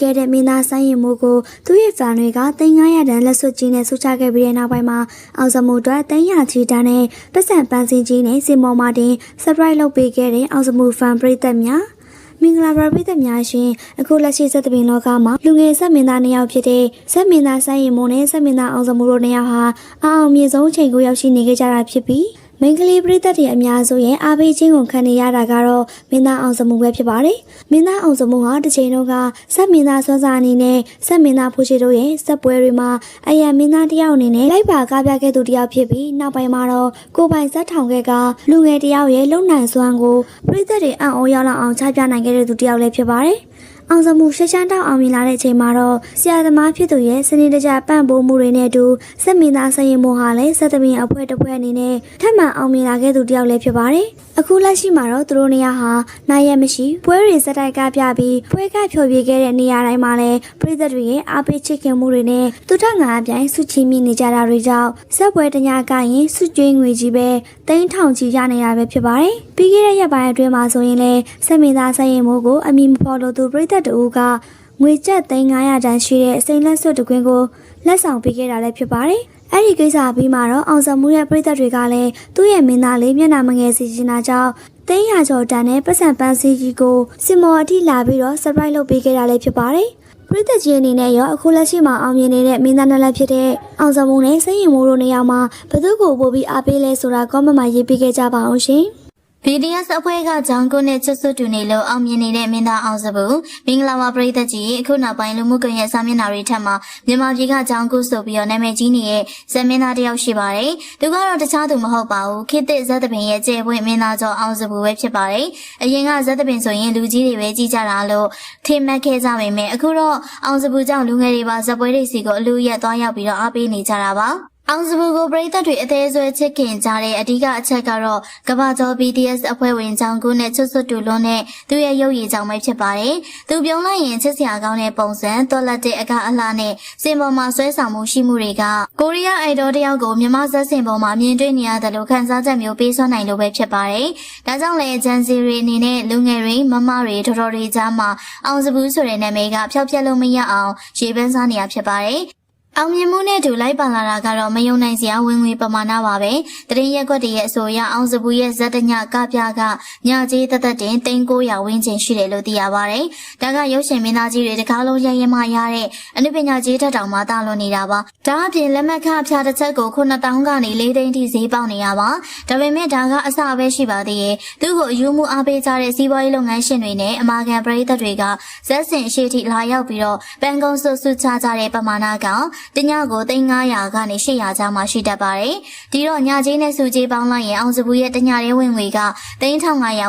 ခဲ့တဲ့မင်းသားဆိုင်းရင်မိုးကိုသူ့ရဲ့ဖန်တွေက300တန်းလက်စွပ်ကြီးနဲ့ဆုချခဲ့ပြီးတဲ့နောက်ပိုင်းမှာအောင်စမှုအတွက်300ချီတန်းနဲ့ပတ်စံပန်းစင်းကြီးနဲ့စင်မော်မာတင် surprise လုပ်ပေးခဲ့တဲ့အောင်စမှုဖန်ပရိသတ်များမင်္ဂလာပါပရိသတ်များရှင်အခုလက်ရှိဇက်သပင်လောကမှာလူငယ်ဇက်မင်းသား2ယောက်ဖြစ်တဲ့ဇက်မင်းသားဆိုင်းရင်မိုးနဲ့ဇက်မင်းသားအောင်စမှုတို့2ယောက်ဟာအောင်မြင့်ဆုံးချိန်ကိုရောက်ရှိနေကြတာဖြစ်ပြီးမင်္ဂလိပရိသတ်တွေအများစုရဲ့အားပေးခြင်းကိုခံနေရတာကတော့မင်းသားအောင်စမှုပဲဖြစ်ပါတယ်။မင်းသားအောင်စမှုဟာတစ်ချိန်လုံးကဇက်မင်းသားစွမ်းစားအနေနဲ့ဇက်မင်းသားဖိုးရှိတို့ရဲ့ဇက်ပွဲတွေမှာအယံမင်းသားတယောက်အနေနဲ့လိုက်ပါကားပြခဲ့သူတယောက်ဖြစ်ပြီးနောက်ပိုင်းမှာတော့ကိုပိုင်ဇက်ထောင်ခဲ့ကလူငယ်တယောက်ရဲ့လုံနိုင်စွမ်းကိုပရိသတ်တွေအံ့ဩရောက်လောက်အောင်ချပြနိုင်ခဲ့တဲ့သူတယောက်လည်းဖြစ်ပါတယ်။အောင်စမှုရှမ်းတောက်အောင်မြင်လာတဲ့အချိန်မှာတော့ဆရာသမားဖြစ်သူရဲ့စနေတကျပန့်ပိုးမှုတွေနဲ့အတူစက်မင်းသားဆရင်မိုးဟာလည်းစက်သမီးအဖွဲ့တစ်ဖွဲ့အနေနဲ့ထပ်မံအောင်မြင်လာခဲ့သူတယောက်လည်းဖြစ်ပါတယ်။အခုလက်ရှိမှာတော့သူတို့နေရာဟာနိုင်ရမရှိပွဲတွေစက်တိုက်ကပြပြီးပွဲကဖြောပြခဲ့တဲ့နေရာတိုင်းမှာလည်းပြည်သက်တွေရဲ့အားပေးချစ်ခင်မှုတွေနဲ့သူထက်ငါအပြိုင်ဆုချီးမြှင့်နေကြတာတွေကြောင့်စက်ပွဲတညကရင်ဆုကျွေးငွေကြီးပဲ3000ချီရနေတာပဲဖြစ်ပါတယ်။ပြီးခဲ့တဲ့ရက်ပိုင်းအတွင်းမှာဆိုရင်လည်းစက်မင်းသားဆရင်မိုးကိုအမည်မဖော်လို့သူပြည်သက်တူကငွေကျပ်300တန်းရှိတဲ့စိန်လက်စွပ်တကွင်းကိုလက်ဆောင်ပေးခဲ့တာလည်းဖြစ်ပါတယ်။အဲ့ဒီကိစ္စပြီးမှတော့အောင်စမှုရဲ့ပြည်သက်တွေကလည်းသူ့ရဲ့မင်းသားလေးမျက်နှာမငယ်စီချင်တာကြောင့်300ကျော်တန်းနဲ့ပတ်စံပန်းစည်းကြီးကိုစင်မော်အထိလာပြီးတော့ surprise လုပ်ပေးခဲ့တာလည်းဖြစ်ပါတယ်။ပြည်သက်ကြီးအနေနဲ့ရောအခုလက်ရှိမှာအောင်မြင်နေတဲ့မင်းသားနှစ်လက်ဖြစ်တဲ့အောင်စမှုနဲ့စိန်ရင်မိုးတို့နှစ်ယောက်မှာဘယ်သူကိုပို့ပြီးအားပေးလဲဆိုတာ comment မှာရေးပေးခဲ့ကြပါအောင်ရှင်။ BDS အဖွဲ့ကဂျောင်းကုန်းနဲ့ချစ်စွတ်တူနေလို့အောင်မြင်နေတဲ့မင်းသားအောင်စပူမင်္ဂလာပါပရိသတ်ကြီးအခုနောက်ပိုင်းလူမှုကွန်ရက်စာမျက်နှာတွေထက်မှာမြန်မာပြည်ကဂျောင်းကုန်းဆိုပြီးတော့နာမည်ကြီးနေတဲ့ဇက်မင်းသားတယောက်ရှိပါတယ်။သူကတော့တခြားသူမဟုတ်ပါဘူးခေတ်သစ်ဇက်သပင်ရဲ့ကျယ်ပွင့်မင်းသားကျော်အောင်စပူပဲဖြစ်ပါတယ်။အရင်ကဇက်သပင်ဆိုရင်လူကြီးတွေပဲကြီးကြတာလို့ထင်မှတ်ခဲ့ကြပေမဲ့အခုတော့အောင်စပူကြောင့်လူငယ်တွေပါဇက်ပွဲတွေစီကိုအလူရက်သွားရောက်ပြီးတော့အားပေးနေကြတာပါ။အောင်စပူကိုပရိသတ်တွေအသေးဆွဲချစ်ခင်ကြတဲ့အဓိကအချက်ကတော့ကမ္ဘာကျော် BTS အဖွဲ့ဝင်ကြောင်ကုန်းနဲ့ချွတ်စွတ်တူလွန်းနဲ့သူရဲ့ရုပ်ရည်ကြောင့်ပဲဖြစ်ပါတယ်။သူပြုံးလိုက်ရင်ချစ်စရာကောင်းတဲ့ပုံစံတော်လက်တဲ့အကအလားနဲ့စင်ပေါ်မှာဆွဲဆောင်မှုရှိမှုတွေကကိုရီးယားအိုက်ဒေါတယောက်ကိုမြန်မာဇက်စင်ပေါ်မှာမြင်တွေ့နေရတယ်လို့ခန်းစားချက်မျိုးပေးစွမ်းနိုင်လို့ပဲဖြစ်ပါတယ်။ဒါကြောင့်လည်းဂျန်စီရီအနေနဲ့လူငယ်တွေမမတွေတော်တော်တွေကြားမှာအောင်စပူဆိုတဲ့နာမည်ကဖျောက်ပြက်လို့မရအောင်ရေပန်းစားနေရဖြစ်ပါတယ်။အောင်မြင်မှုနဲ့တူလိုက်ပါလာတာကတော့မယုံနိုင်စရာဝင်ငွေပမာဏပါပဲတရင်ရက်ကွက်တရဲ့အဆိုအရအောင်စပူရဲ့ဇက်တညကပြကညကြီးတသက်တင်3900ဝန်းကျင်ရှိတယ်လို့သိရပါတယ်ဒါကရုပ်ရှင်မင်းသားကြီးတွေတကားလုံးရရင်မှရတဲ့အနုပညာကြီးထက်တောင်မှတာလွန်နေတာပါဒါအပြင်လက်မှတ်ခအဖျားတစ်ချက်ကို9000ကနေ4သိန်းထိဈေးပေါက်နေရပါဒါပေမဲ့ဒါကအစပဲရှိပါသေးရဲ့သူ့ကိုအယူမှုအားပေးကြတဲ့စီးပွားရေးလုပ်ငန်းရှင်တွေနဲ့အမာခံပရိသတ်တွေကဇက်စင်ရှိထိလာရောက်ပြီးတော့ပန်ကုန်းစုချကြတဲ့ပမာဏကတညကို300ကနေ800ကျားမှရှိတတ်ပါတယ်။ဒီတော့ညကြီးနဲ့စုကြီးပေါင်းလိုက်ရင်အောင်စပူရဲ့တညရဲဝင်ငွေက3500